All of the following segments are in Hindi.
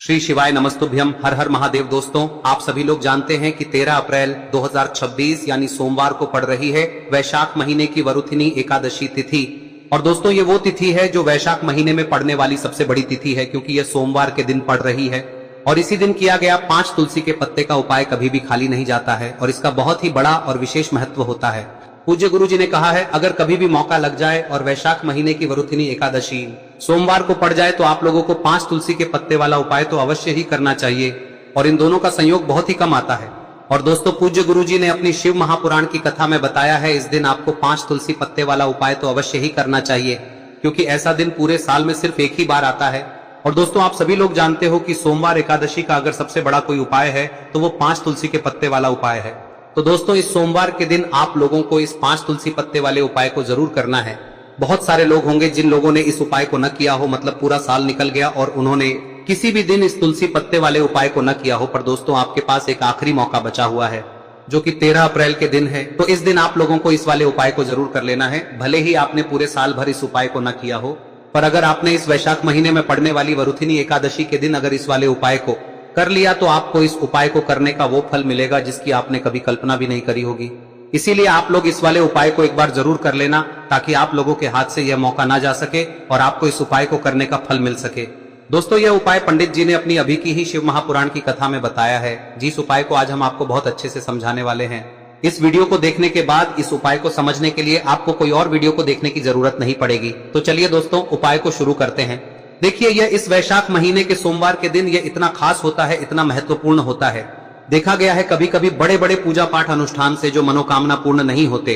श्री शिवाय नमस्तुभ्यम। हर हर महादेव। दोस्तों, आप सभी लोग जानते हैं कि 13 अप्रैल 2026 यानी सोमवार को पड़ रही है वैशाख महीने की वरुथिनी एकादशी तिथि। और दोस्तों, ये वो तिथि है जो वैशाख महीने में पड़ने वाली सबसे बड़ी तिथि है, क्योंकि यह सोमवार के दिन पड़ रही है। और इसी दिन किया गया 5 तुलसी के पत्ते का उपाय कभी भी खाली नहीं जाता है और इसका बहुत ही बड़ा और विशेष महत्व होता है। पूज्य गुरु जी ने कहा है, अगर कभी भी मौका लग जाए और वैशाख महीने की वरुथिनी एकादशी सोमवार को पड़ जाए तो आप लोगों को 5 तुलसी के पत्ते वाला उपाय तो अवश्य ही करना चाहिए। और इन दोनों का संयोग बहुत ही कम आता है। और दोस्तों, पूज्य गुरु जी ने अपनी शिव महापुराण की कथा में बताया है, इस दिन आपको 5 तुलसी पत्ते वाला उपाय तो अवश्य ही करना चाहिए, क्योंकि ऐसा दिन पूरे साल में सिर्फ एक ही बार आता है। और दोस्तों, आप सभी लोग जानते हो कि सोमवार एकादशी का अगर सबसे बड़ा कोई उपाय है तो वो 5 तुलसी के पत्ते वाला उपाय है। तो दोस्तों, इस सोमवार के दिन आप लोगों को इस 5 तुलसी पत्ते वाले उपाय को जरूर करना है। बहुत सारे लोग होंगे जिन लोगों ने इस उपाय को न किया हो, मतलब पूरा साल निकल गया और उन्होंने किसी भी दिन इस तुलसी पत्ते वाले उपाय को न किया हो। पर दोस्तों, आपके पास एक आखिरी मौका बचा हुआ है, जो कि 13 अप्रैल के दिन है। तो इस दिन आप लोगों को इस वाले उपाय को जरूर कर लेना है, भले ही आपने पूरे साल भर इस उपाय को न किया हो। पर अगर आपने इस वैशाख महीने में पड़ने वाली वरुथिनी एकादशी के दिन अगर इस वाले उपाय को कर लिया तो आपको इस उपाय को करने का वो फल मिलेगा जिसकी आपने कभी कल्पना भी नहीं करी होगी। इसीलिए आप लोग इस वाले उपाय को एक बार जरूर कर लेना, ताकि आप लोगों के हाथ से यह मौका ना जा सके और आपको इस उपाय को करने का फल मिल सके। दोस्तों, यह उपाय पंडित जी ने अपनी अभी की ही शिव महापुराण की कथा में बताया है, जिस उपाय को आज हम आपको बहुत अच्छे से समझाने वाले हैं। इस वीडियो को देखने के बाद इस उपाय को समझने के लिए आपको कोई और वीडियो को देखने की जरूरत नहीं पड़ेगी। तो चलिए दोस्तों, उपाय को शुरू करते हैं। देखिए, यह इस वैशाख महीने के सोमवार के दिन यह इतना खास होता है, इतना महत्वपूर्ण होता है। देखा गया है कभी कभी बड़े बड़े पूजा पाठ अनुष्ठान से जो मनोकामना पूर्ण नहीं होते,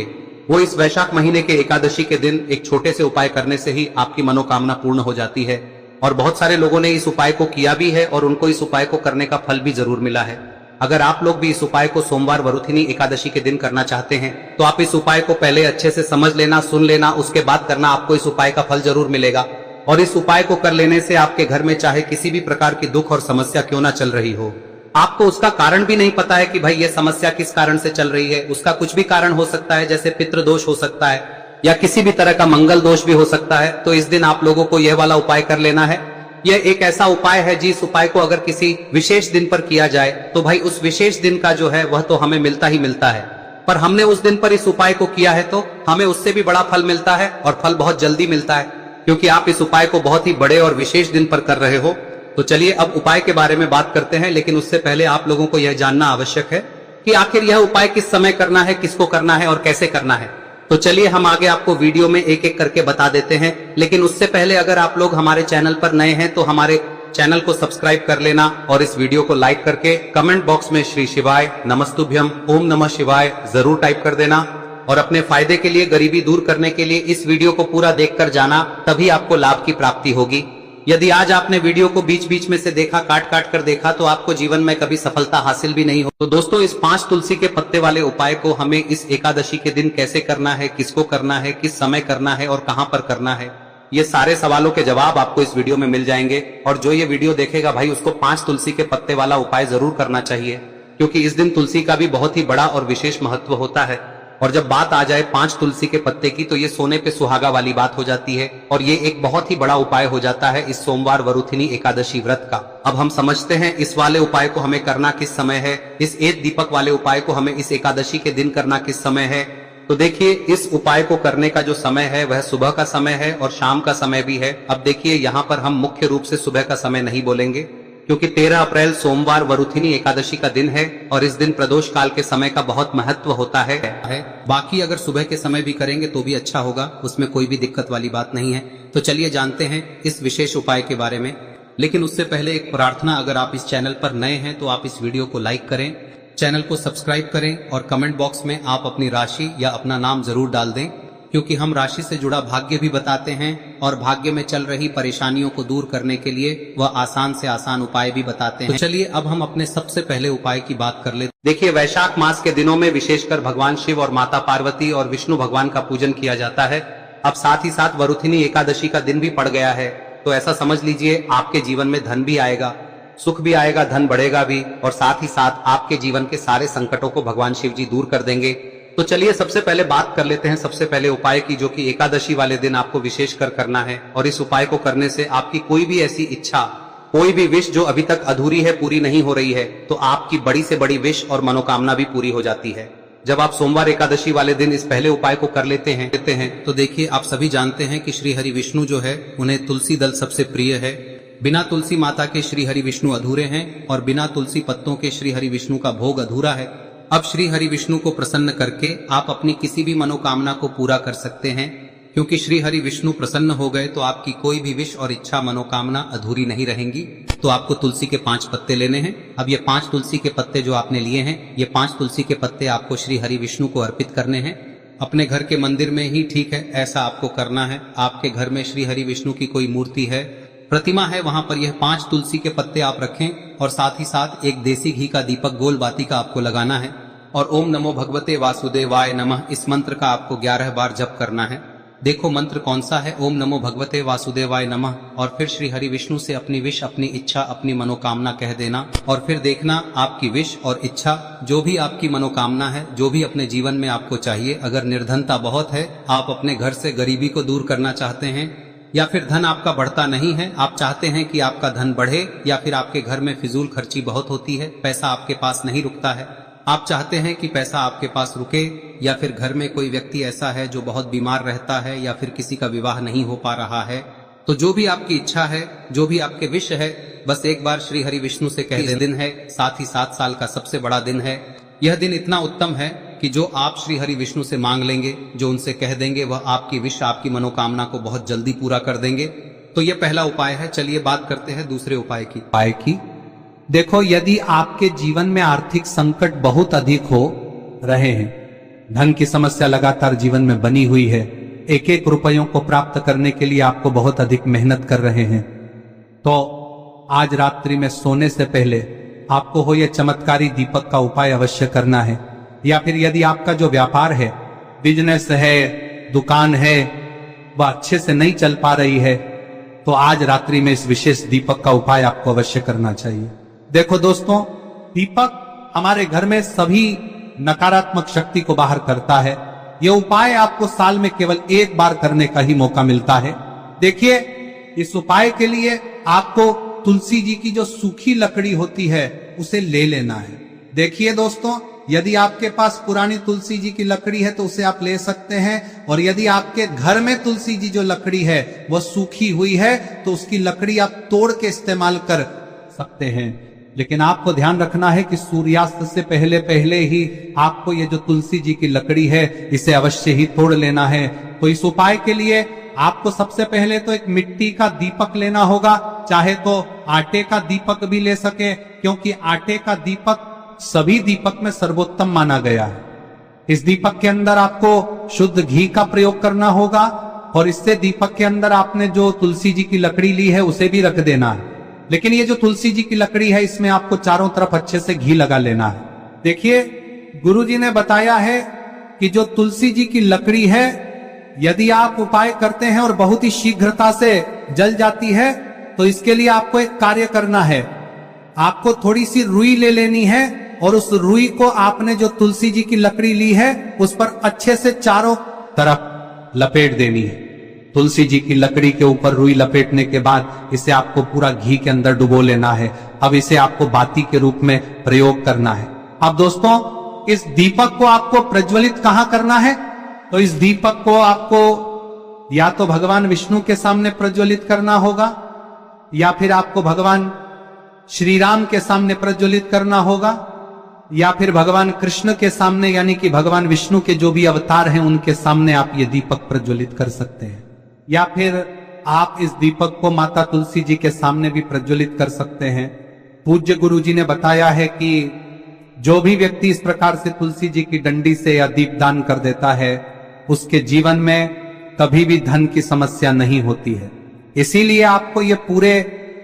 वो इस वैशाख महीने के एकादशी के दिन एक छोटे से उपाय करने से ही आपकी मनोकामना पूर्ण हो जाती है। और बहुत सारे लोगों ने इस उपाय को किया भी है और उनको इस उपाय को करने का फल भी जरूर मिला है। अगर आप लोग भी इस उपाय को सोमवार वरुथिनी एकादशी के दिन करना चाहते हैं तो आप इस उपाय को पहले अच्छे से समझ लेना, सुन लेना, उसके बाद करना। आपको इस उपाय का फल जरूर मिलेगा। और इस उपाय को कर लेने से आपके घर में चाहे किसी भी प्रकार की दुख और समस्या क्यों ना चल रही हो, आपको उसका कारण भी नहीं पता है कि भाई ये समस्या किस कारण से चल रही है। उसका कुछ भी कारण हो सकता है, जैसे पितृदोष हो सकता है या किसी भी तरह का मंगल दोष भी हो सकता है। तो इस दिन आप लोगों को यह वाला उपाय कर लेना है। यह एक ऐसा उपाय है जिस उपाय को अगर किसी विशेष दिन पर किया जाए तो भाई उस विशेष दिन का जो है वह तो हमें मिलता ही मिलता है। पर हमने उस दिन पर इस उपाय को किया है तो हमें उससे भी बड़ा फल मिलता है, और फल बहुत जल्दी मिलता है, क्योंकि आप इस उपाय को बहुत ही बड़े और विशेष दिन पर कर रहे हो। तो चलिए अब उपाय के बारे में बात करते हैं, लेकिन उससे पहले आप लोगों को यह जानना आवश्यक है कि आखिर यह उपाय किस समय करना है, किसको करना है और कैसे करना है। तो चलिए हम आगे आपको वीडियो में एक एक करके बता देते हैं। लेकिन उससे पहले अगर आप लोग हमारे चैनल पर नए हैं तो हमारे चैनल को सब्सक्राइब कर लेना और इस वीडियो को लाइक करके कमेंट बॉक्स में श्री शिवाय नमस्तुभ्यम ओम नमः शिवाय जरूर टाइप कर देना। और अपने फायदे के लिए, गरीबी दूर करने के लिए इस वीडियो को पूरा देखकर जाना, तभी आपको लाभ की प्राप्ति होगी। यदि आज आपने वीडियो को बीच बीच में से देखा, काट काट कर देखा, तो आपको जीवन में कभी सफलता हासिल भी नहीं हो। तो दोस्तों, इस 5 तुलसी के पत्ते वाले उपाय को हमें इस एकादशी के दिन कैसे करना है, किसको करना है, किस समय करना है और कहां पर करना है, ये सारे सवालों के जवाब आपको इस वीडियो में मिल जाएंगे। और जो ये वीडियो देखेगा भाई, उसको 5 तुलसी के पत्ते वाला उपाय जरूर करना चाहिए, क्योंकि इस दिन तुलसी का भी बहुत ही बड़ा और विशेष महत्व होता है। और जब बात आ जाए 5 तुलसी के पत्ते की, तो ये सोने पे सुहागा वाली बात हो जाती है और ये एक बहुत ही बड़ा उपाय हो जाता है इस सोमवार वरुथिनी एकादशी व्रत का। अब हम समझते हैं इस वाले उपाय को हमें करना किस समय है, इस एक दीपक वाले उपाय को हमें इस एकादशी के दिन करना किस समय है। तो देखिए, इस उपाय को करने का जो समय है वह सुबह का समय है और शाम का समय भी है। अब देखिए, यहाँ पर हम मुख्य रूप से सुबह का समय नहीं बोलेंगे, क्योंकि 13 अप्रैल सोमवार वरुथिनी एकादशी का दिन है और इस दिन प्रदोष काल के समय का बहुत महत्व होता है। बाकी अगर सुबह के समय भी करेंगे तो भी अच्छा होगा, उसमें कोई भी दिक्कत वाली बात नहीं है। तो चलिए जानते हैं इस विशेष उपाय के बारे में। लेकिन उससे पहले एक प्रार्थना, अगर आप इस चैनल पर नए हैं तो आप इस वीडियो को लाइक करें, चैनल को सब्सक्राइब करें और कमेंट बॉक्स में आप अपनी राशि या अपना नाम जरूर डाल दें, क्योंकि हम राशि से जुड़ा भाग्य भी बताते हैं और भाग्य में चल रही परेशानियों को दूर करने के लिए वह आसान से आसान उपाय भी बताते हैं। तो चलिए अब हम अपने सबसे पहले उपाय की बात कर लेते। देखिए, वैशाख मास के दिनों में विशेषकर भगवान शिव और माता पार्वती और विष्णु भगवान का पूजन किया जाता है। अब साथ ही साथ वरुथिनी एकादशी का दिन भी पड़ गया है, तो ऐसा समझ लीजिए आपके जीवन में धन भी आएगा, सुख भी आएगा, धन बढ़ेगा भी, और साथ ही साथ आपके जीवन के सारे संकटों को भगवान शिव जी दूर कर देंगे। तो चलिए सबसे पहले बात कर लेते हैं सबसे पहले उपाय की, जो कि एकादशी वाले दिन आपको विशेष कर करना है। और इस उपाय को करने से आपकी कोई भी ऐसी इच्छा कोई भी विश जो अभी तक अधूरी है, पूरी नहीं हो रही है, तो आपकी बड़ी से बड़ी विश और मनोकामना भी पूरी हो जाती है। जब आप सोमवार एकादशी वाले दिन इस पहले उपाय को कर लेते हैं तो देखिए, आप सभी जानते हैं कि श्री हरि विष्णु जो है, उन्हें तुलसी दल सबसे प्रिय है। बिना तुलसी माता के श्री हरि विष्णु अधूरे हैं और बिना तुलसी पत्तों के श्री हरि विष्णु का भोग अधूरा है। अब श्री हरि विष्णु को प्रसन्न करके आप अपनी किसी भी मनोकामना को पूरा कर सकते हैं, क्योंकि श्री हरि विष्णु प्रसन्न हो गए तो आपकी कोई भी विश और इच्छा मनोकामना अधूरी नहीं रहेंगी। तो आपको तुलसी के 5 पत्ते लेने हैं। अब ये 5 तुलसी के पत्ते जो आपने लिए हैं, ये 5 तुलसी के पत्ते आपको श्री हरि विष्णु को अर्पित करने हैं। अपने घर के मंदिर में ही ठीक है, ऐसा आपको करना है। आपके घर में श्री हरि विष्णु की कोई मूर्ति है, प्रतिमा है, वहां पर यह 5 तुलसी के पत्ते आप रखें और साथ ही साथ एक देसी घी का दीपक गोल बाती का आपको लगाना है और ओम नमो भगवते वासुदेवाय नमः इस मंत्र का आपको 11 बार जप करना है। देखो मंत्र कौन सा है, ओम नमो भगवते वासुदेवाय नमः, और फिर श्री हरि विष्णु से अपनी विश, अपनी इच्छा, अपनी मनोकामना कह देना और फिर देखना आपकी विश और इच्छा, जो भी आपकी मनोकामना है, जो भी अपने जीवन में आपको चाहिए। अगर निर्धनता बहुत है, आप अपने घर से गरीबी को दूर करना चाहते हैं, या फिर धन आपका बढ़ता नहीं है, आप चाहते हैं कि आपका धन बढ़े, या फिर आपके घर में फिजूल खर्ची बहुत होती है, पैसा आपके पास नहीं रुकता है, आप चाहते हैं कि पैसा आपके पास रुके, या फिर घर में कोई व्यक्ति ऐसा है जो बहुत बीमार रहता है, या फिर किसी का विवाह नहीं हो पा रहा है, तो जो भी आपकी इच्छा है, जो भी आपके विश है, बस एक बार श्री हरि विष्णु से कह दे। दिन है, साथ ही 7 साल का सबसे बड़ा दिन है। यह दिन इतना उत्तम है कि जो आप श्री हरि विष्णु से मांग लेंगे, जो उनसे कह देंगे, वह आपकी विश, आपकी मनोकामना को बहुत जल्दी पूरा कर देंगे। तो यह पहला उपाय है। चलिए बात करते हैं दूसरे उपाय की। देखो, यदि आपके जीवन में आर्थिक संकट बहुत अधिक हो रहे हैं, धन की समस्या लगातार जीवन में बनी हुई है, एक एक रुपयों को प्राप्त करने के लिए आपको बहुत अधिक मेहनत कर रहे हैं, तो आज रात्रि में सोने से पहले आपको हो यह चमत्कारी दीपक का उपाय अवश्य करना है। या फिर यदि आपका जो व्यापार है, बिजनेस है, दुकान है, वह अच्छे से नहीं चल पा रही है, तो आज रात्रि में इस विशेष दीपक का उपाय आपको अवश्य करना चाहिए। देखो दोस्तों, दीपक हमारे घर में सभी नकारात्मक शक्ति को बाहर करता है। यह उपाय आपको साल में केवल 1 बार करने का ही मौका मिलता है। देखिए, इस उपाय के लिए आपको तुलसी जी की जो सूखी लकड़ी होती है उसे ले लेना है। देखिए दोस्तों, यदि आपके पास पुरानी तुलसी जी की लकड़ी है तो उसे आप ले सकते हैं, और यदि आपके घर में तुलसी जी जो लकड़ी है वह सूखी हुई है तो उसकी लकड़ी आप तोड़ के इस्तेमाल कर सकते हैं। लेकिन आपको ध्यान रखना है कि सूर्यास्त से पहले पहले ही आपको ये जो तुलसी जी की लकड़ी है इसे अवश्य ही तोड़ लेना है। तो इस उपाय के लिए आपको सबसे पहले तो एक मिट्टी का दीपक लेना होगा, चाहे तो आटे का दीपक भी ले सके, क्योंकि आटे का दीपक सभी दीपक में सर्वोत्तम माना गया है। इस दीपक के अंदर आपको शुद्ध घी का प्रयोग करना होगा, और इससे दीपक के अंदर आपने जो तुलसी जी की लकड़ी ली है उसे भी रख देना है। लेकिन ये जो तुलसी जी की लकड़ी है, इसमें आपको चारों तरफ अच्छे से घी लगा लेना है। देखिए, गुरुजी ने बताया है कि जो तुलसी जी की लकड़ी है, यदि आप उपाय करते हैं और बहुत ही शीघ्रता से जल जाती है, तो इसके लिए आपको एक कार्य करना है। आपको थोड़ी सी रुई ले लेनी है और उस रुई को आपने जो तुलसी जी की लकड़ी ली है उस पर अच्छे से चारों तरफ लपेट देनी है। तुलसी जी की लकड़ी के ऊपर रुई लपेटने के बाद इसे आपको पूरा घी के अंदर डुबो लेना है। अब इसे आपको बाती के रूप में प्रयोग करना है। अब दोस्तों, इस दीपक को आपको प्रज्वलित कहां करना है? तो इस दीपक को आपको या तो भगवान विष्णु के सामने प्रज्वलित करना होगा, या फिर आपको भगवान श्री राम के सामने प्रज्वलित करना होगा, या फिर भगवान कृष्ण के सामने, यानी कि भगवान विष्णु के जो भी अवतार हैं उनके सामने आप ये दीपक प्रज्वलित कर सकते हैं। या फिर आप इस दीपक को माता तुलसी जी के सामने भी प्रज्वलित कर सकते हैं। पूज्य गुरु जी ने बताया है कि जो भी व्यक्ति इस प्रकार से तुलसी जी की डंडी से या दीपदान कर देता है, उसके जीवन में कभी भी धन की समस्या नहीं होती है। इसीलिए आपको ये पूरे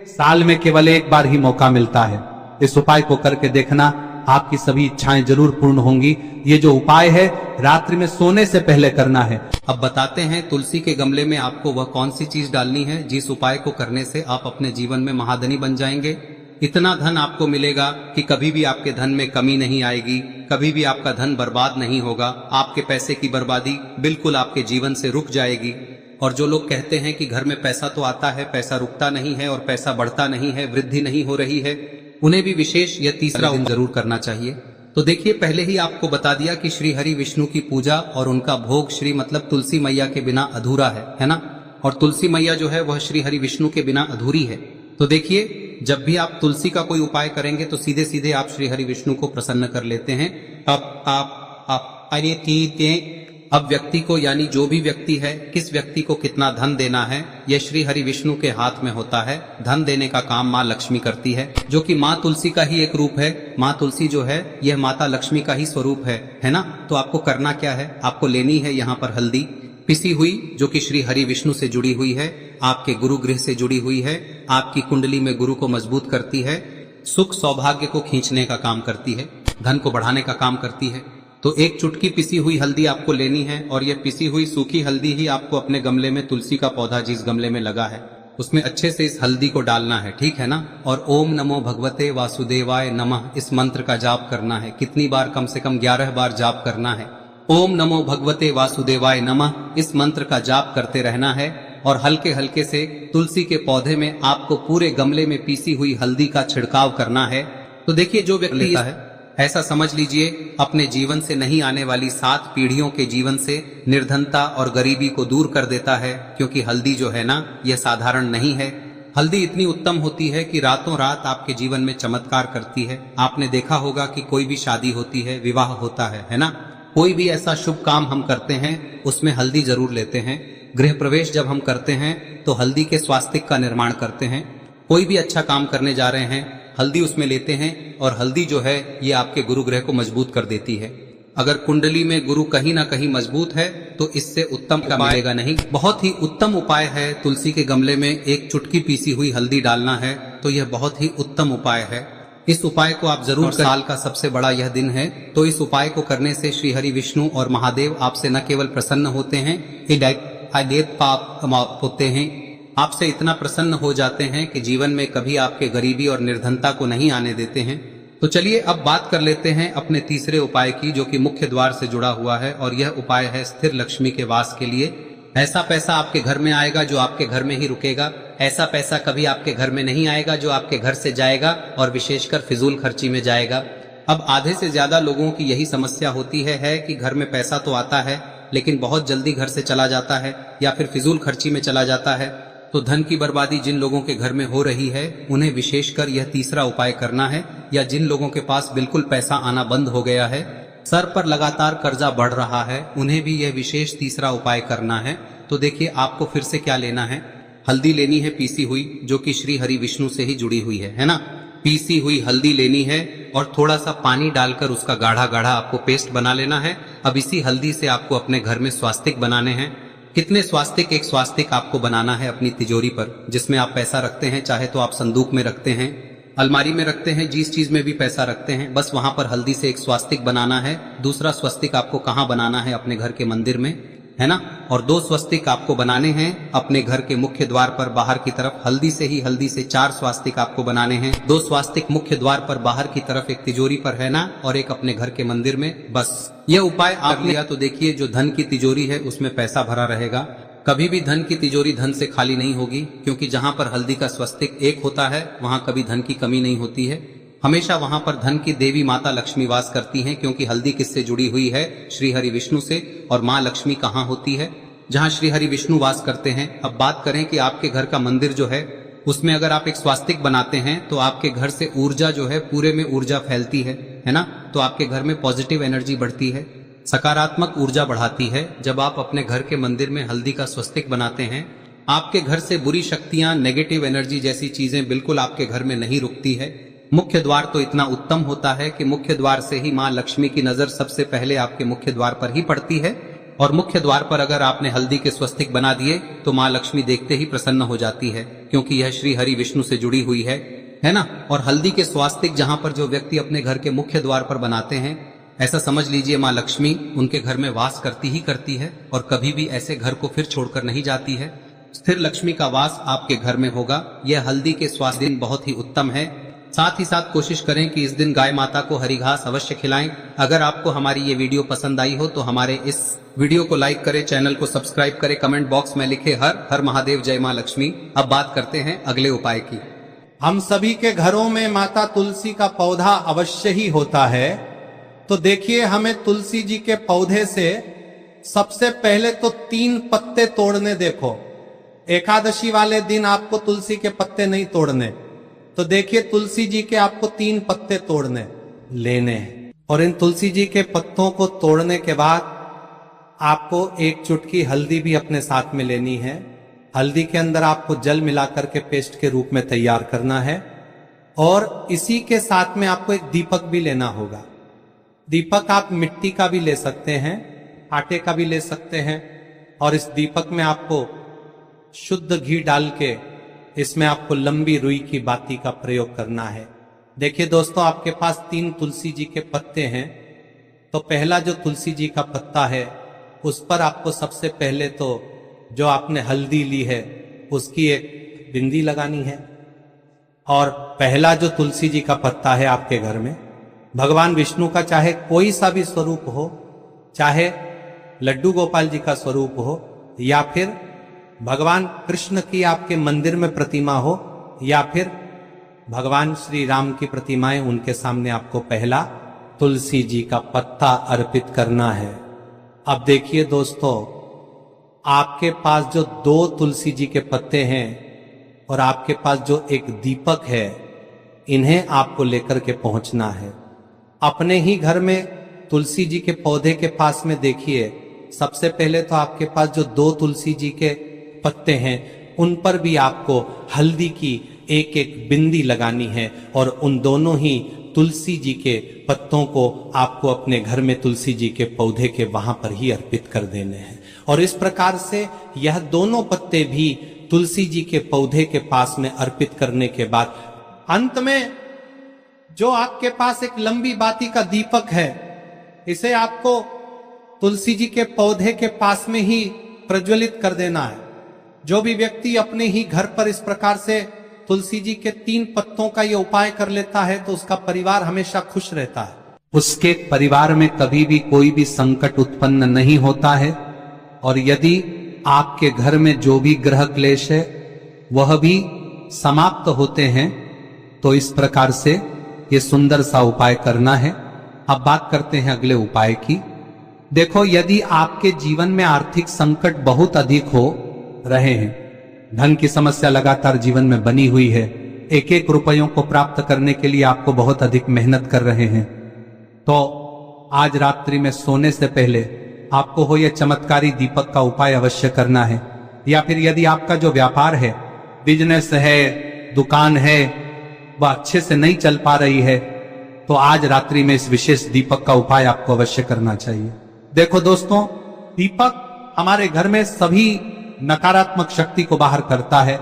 साल में केवल 1 बार ही मौका मिलता है। इस उपाय को करके देखना, आपकी सभी इच्छाएं जरूर पूर्ण होंगी। ये जो उपाय है रात्रि में सोने से पहले करना है। अब बताते हैं तुलसी के गमले में आपको वह कौन सी चीज डालनी है जिस उपाय को करने से आप अपने जीवन में महाधनी बन जाएंगे। इतना धन आपको मिलेगा कि कभी भी आपके धन में कमी नहीं आएगी, कभी भी आपका धन बर्बाद नहीं होगा। आपके पैसे की बर्बादी बिल्कुल आपके जीवन से रुक जाएगी। और जो लोग कहते हैं कि घर में पैसा तो आता है, पैसा रुकता नहीं है और पैसा बढ़ता नहीं है, वृद्धि नहीं हो रही है, उन्हें भी विशेष यह तीसरा दिन जरूर करना चाहिए। तो देखिए, पहले ही आपको बता दिया कि श्री हरि विष्णु की पूजा और उनका भोग श्री मतलब तुलसी मैया के बिना अधूरा है ना। और तुलसी मैया जो है वह श्री हरि विष्णु के बिना अधूरी है। तो देखिए, जब भी आप तुलसी का कोई उपाय करेंगे तो सीधे सीधे आप श्री हरि विष्णु को प्रसन्न कर लेते हैं। अब व्यक्ति को, यानी जो भी व्यक्ति है, किस व्यक्ति को कितना धन देना है, यह श्री हरि विष्णु के हाथ में होता है। धन देने का काम माँ लक्ष्मी करती है, जो कि माँ तुलसी का ही एक रूप है। माँ तुलसी जो है यह माता लक्ष्मी का ही स्वरूप है ना। तो आपको करना क्या है, आपको लेनी है यहाँ पर हल्दी पिसी हुई, जो कि श्री हरि विष्णु से जुड़ी हुई है, आपके गुरु गृह से जुड़ी हुई है, आपकी कुंडली में गुरु को मजबूत करती है, सुख सौभाग्य को खींचने का काम करती है, धन को बढ़ाने का काम करती है। तो एक चुटकी पिसी हुई हल्दी आपको लेनी है और यह पिसी हुई सूखी हल्दी ही आपको अपने गमले में, तुलसी का पौधा जिस गमले में लगा है उसमें अच्छे से इस हल्दी को डालना है, ठीक है ना। और ओम नमो भगवते वासुदेवाय नमः इस मंत्र का जाप करना है। कितनी बार? कम से कम 11 बार जाप करना है। ओम नमो भगवते वासुदेवाय नमः इस मंत्र का जाप करते रहना है और हल्के हल्के से तुलसी के पौधे में आपको पूरे गमले में पीसी हुई हल्दी का छिड़काव करना है। तो देखिए, जो व्यक्ति लेता है, ऐसा समझ लीजिए अपने जीवन से नहीं आने वाली 7 पीढ़ियों के जीवन से निर्धनता और गरीबी को दूर कर देता है। क्योंकि हल्दी जो है ना, यह साधारण नहीं है। हल्दी इतनी उत्तम होती है कि रातों रात आपके जीवन में चमत्कार करती है। आपने देखा होगा कि कोई भी शादी होती है, विवाह होता है ना, कोई भी ऐसा शुभ काम हम करते हैं उसमें हल्दी जरूर लेते हैं। गृह प्रवेश जब हम करते हैं तो हल्दी के स्वास्तिक का निर्माण करते हैं। कोई भी अच्छा काम करने जा रहे हैं, हल्दी उसमें लेते हैं और हल्दी जो है ये आपके गुरु ग्रह को मजबूत कर देती है। अगर कुंडली में गुरु कहीं ना कहीं मजबूत है तो इससे उत्तम का मिलेगा नहीं। बहुत ही उत्तम उपाय है, तुलसी के गमले में एक चुटकी पीसी हुई हल्दी डालना है। तो यह बहुत ही उत्तम उपाय है। इस उपाय को आप जरूर करें। साल का सबसे बड़ा यह दिन है, तो इस उपाय को करने से श्री हरि विष्णु और महादेव आपसे न केवल प्रसन्न होते हैं, पाप होते हैं, आपसे इतना प्रसन्न हो जाते हैं कि जीवन में कभी आपके गरीबी और निर्धनता को नहीं आने देते हैं। तो चलिए अब बात कर लेते हैं अपने तीसरे उपाय की, जो कि मुख्य द्वार से जुड़ा हुआ है। और यह उपाय है स्थिर लक्ष्मी के वास के लिए। ऐसा पैसा आपके घर में आएगा जो आपके घर में ही रुकेगा। ऐसा पैसा कभी आपके घर में नहीं आएगा जो आपके घर से जाएगा और विशेषकर फिजूल खर्ची में जाएगा। अब आधे से ज्यादा लोगों की यही समस्या होती है कि घर में पैसा तो आता है लेकिन बहुत जल्दी घर से चला जाता है या फिर फिजूल खर्ची में चला जाता है। तो धन की बर्बादी जिन लोगों के घर में हो रही है उन्हें विशेषकर यह तीसरा उपाय करना है। या जिन लोगों के पास बिल्कुल पैसा आना बंद हो गया है, सर पर लगातार कर्जा बढ़ रहा है, उन्हें भी यह विशेष तीसरा उपाय करना है। तो देखिए, आपको फिर से क्या लेना है, हल्दी लेनी है पीसी हुई, जो कि श्री हरि विष्णु से ही जुड़ी हुई है ना। पीसी हुई हल्दी लेनी है और थोड़ा सा पानी डालकर उसका गाढ़ा गाढ़ा आपको पेस्ट बना लेना है। अब इसी हल्दी से आपको अपने घर में स्वास्तिक बनाने हैं। कितने स्वास्तिक? एक स्वास्तिक आपको बनाना है अपनी तिजोरी पर, जिसमें आप पैसा रखते हैं। चाहे तो आप संदूक में रखते हैं, अलमारी में रखते हैं, जिस चीज में भी पैसा रखते हैं, बस वहां पर हल्दी से एक स्वास्तिक बनाना है। दूसरा स्वस्तिक आपको कहाँ बनाना है? अपने घर के मंदिर में, है ना। और 2 स्वस्तिक आपको बनाने हैं अपने घर के मुख्य द्वार पर बाहर की तरफ। हल्दी से 4 स्वास्तिक आपको बनाने हैं। 2 स्वास्तिक मुख्य द्वार पर बाहर की तरफ, एक तिजोरी पर, है ना, और एक अपने घर के मंदिर में। बस यह उपाय आप लिया तो देखिए, जो धन की तिजोरी है उसमें पैसा भरा रहेगा। कभी भी धन की तिजोरी धन से खाली नहीं होगी, क्योंकि जहां पर हल्दी का स्वस्तिक एक होता है वहां कभी धन की कमी नहीं होती है। हमेशा वहां पर धन की देवी माता लक्ष्मी वास करती हैं, क्योंकि हल्दी किससे जुड़ी हुई है? श्री हरि विष्णु से। और माँ लक्ष्मी कहाँ होती है? जहाँ श्री हरि विष्णु वास करते हैं। अब बात करें कि आपके घर का मंदिर जो है उसमें अगर आप एक स्वास्तिक बनाते हैं तो आपके घर से ऊर्जा जो है, पूरे में ऊर्जा फैलती है ना। तो आपके घर में पॉजिटिव एनर्जी बढ़ती है, सकारात्मक ऊर्जा बढ़ाती है। जब आप अपने घर के मंदिर में हल्दी का स्वस्तिक बनाते हैं, आपके घर से बुरी शक्तियां, नेगेटिव एनर्जी जैसी चीजें बिल्कुल आपके घर में नहीं रुकती है। मुख्य द्वार तो इतना उत्तम होता है कि मुख्य द्वार से ही माँ लक्ष्मी की नजर सबसे पहले आपके मुख्य द्वार पर ही पड़ती है। और मुख्य द्वार पर अगर आपने हल्दी के स्वस्तिक बना दिए तो माँ लक्ष्मी देखते ही प्रसन्न हो जाती है, क्योंकि यह श्री हरि विष्णु से जुड़ी हुई है ना। और हल्दी के स्वास्तिक जहां पर जो व्यक्ति अपने घर के मुख्य द्वार पर बनाते हैं, ऐसा समझ लीजिए माँ लक्ष्मी उनके घर में वास करती ही करती है और कभी भी ऐसे घर को फिर छोड़कर नहीं जाती है। स्थिर लक्ष्मी का वास आपके घर में होगा। यह हल्दी के स्वास्तिक बहुत ही उत्तम है। साथ ही साथ कोशिश करें कि इस दिन गाय माता को हरी घास अवश्य खिलाएं। अगर आपको हमारी ये वीडियो पसंद आई हो तो हमारे इस वीडियो को लाइक करें, चैनल को सब्सक्राइब करें, कमेंट बॉक्स में लिखे हर हर महादेव, जय मां लक्ष्मी। अब बात करते हैं अगले उपाय की। हम सभी के घरों में माता तुलसी का पौधा अवश्य ही होता है। तो देखिए, हमें तुलसी जी के पौधे से सबसे पहले तो 3 पत्ते तोड़ने। देखो, एकादशी वाले दिन आपको तुलसी के पत्ते नहीं तोड़ने। तो देखिए, तुलसी जी के आपको 3 पत्ते तोड़ने लेने हैं। और इन तुलसी जी के पत्तों को तोड़ने के बाद आपको 1 चुटकी हल्दी भी अपने साथ में लेनी है। हल्दी के अंदर आपको जल मिलाकर के पेस्ट के रूप में तैयार करना है। और इसी के साथ में आपको एक दीपक भी लेना होगा। दीपक आप मिट्टी का भी ले सकते हैं, आटे का भी ले सकते हैं। और इस दीपक में आपको शुद्ध घी डाल के इसमें आपको लंबी रुई की बाती का प्रयोग करना है। देखिए दोस्तों, आपके पास 3 तुलसी जी के पत्ते हैं। तो पहला जो तुलसी जी का पत्ता है उस पर आपको सबसे पहले तो जो आपने हल्दी ली है उसकी एक बिंदी लगानी है। और पहला जो तुलसी जी का पत्ता है आपके घर में, भगवान विष्णु का चाहे कोई सा भी स्वरूप हो, चाहे लड्डू गोपाल जी का स्वरूप हो, या फिर भगवान कृष्ण की आपके मंदिर में प्रतिमा हो, या फिर भगवान श्री राम की प्रतिमाएं, उनके सामने आपको पहला तुलसी जी का पत्ता अर्पित करना है। अब देखिए दोस्तों, आपके पास जो 2 तुलसी जी के पत्ते हैं और आपके पास जो एक दीपक है, इन्हें आपको लेकर के पहुंचना है। अपने ही घर में तुलसी जी के पौधे के पास में देखिए, सबसे पहले तो आपके पास जो 2 तुलसी जी के पत्ते हैं उन पर भी आपको हल्दी की एक बिंदी लगानी है। और उन दोनों ही तुलसी जी के पत्तों को आपको अपने घर में तुलसी जी के पौधे के वहां पर ही अर्पित कर देने हैं। और इस प्रकार से यह दोनों पत्ते भी तुलसी जी के पौधे के पास में अर्पित करने के बाद अंत में जो आपके पास एक लंबी बाती का दीपक है, इसे आपको तुलसी जी के पौधे के पास में ही प्रज्वलित कर देना है। जो भी व्यक्ति अपने ही घर पर इस प्रकार से तुलसी जी के 3 पत्तों का यह उपाय कर लेता है तो उसका परिवार हमेशा खुश रहता है। उसके परिवार में कभी भी कोई भी संकट उत्पन्न नहीं होता है। और यदि आपके घर में जो भी ग्रह क्लेश है वह भी समाप्त होते हैं। तो इस प्रकार से ये सुंदर सा उपाय करना है। अब बात करते हैं अगले उपाय की। देखो, यदि आपके जीवन में आर्थिक संकट बहुत अधिक हो रहे हैं, धन की समस्या लगातार जीवन में बनी हुई है, 1-1 रुपयों को प्राप्त करने के लिए आपको बहुत अधिक मेहनत कर रहे हैं, तो आज रात्रि में सोने से पहले आपको हो यह चमत्कारी दीपक का उपाय अवश्य करना है। या फिर यदि आपका जो व्यापार है, बिजनेस है, दुकान है, वह अच्छे से नहीं चल पा रही है, तो आज रात्रि में इस विशेष दीपक का उपाय आपको अवश्य करना चाहिए। देखो दोस्तों, दीपक हमारे घर में सभी नकारात्मक शक्ति को बाहर करता है।